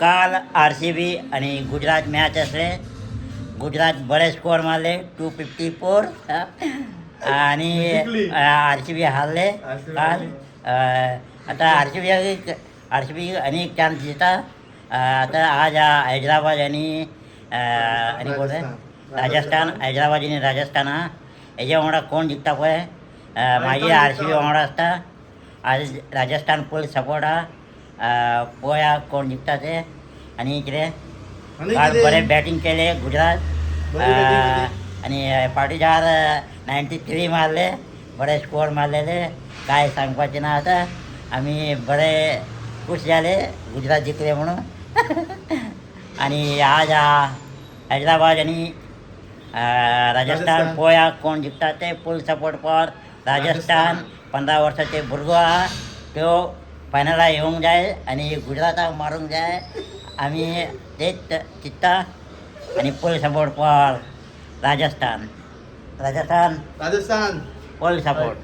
काल RCB आणि Gujarat match असले. गुजरात बरे स्कोअर मारले 254 आणि RCB हारले काल. आता RCB अनेक चान्स देतात. आता आज हैदराबाद आणि कोण आहे राजस्थान. हैदराबाद आणि राजस्थान याच्या वांगडा कोण जिंकता पळय. माझी RCB वांगडा असता. आज राजस्थान फुल सपोर्ट पोया कोण जिंकता ते. आणि इकडे काल बरे बॅटिंग केले गुजरात आणि पाटीदार 93 मारले. बरे स्कोअर मारलेले काय सांगपाचे ना. आता आम्ही बरे खुश झाले गुजरात जिंकले म्हणून. आणि आज हैदराबाद आणि राजस्थान पोया कोण जिंकतात ते फुल सपोर्ट फॉर राजस्थान. 15 वर्षाचे भुरगो तो फायनलला येऊन जाय आणि गुजराताक मारून जाय. आम्ही तेच चित्ता आणि फुल support for Rajasthan. Rajasthan Rajasthan full support.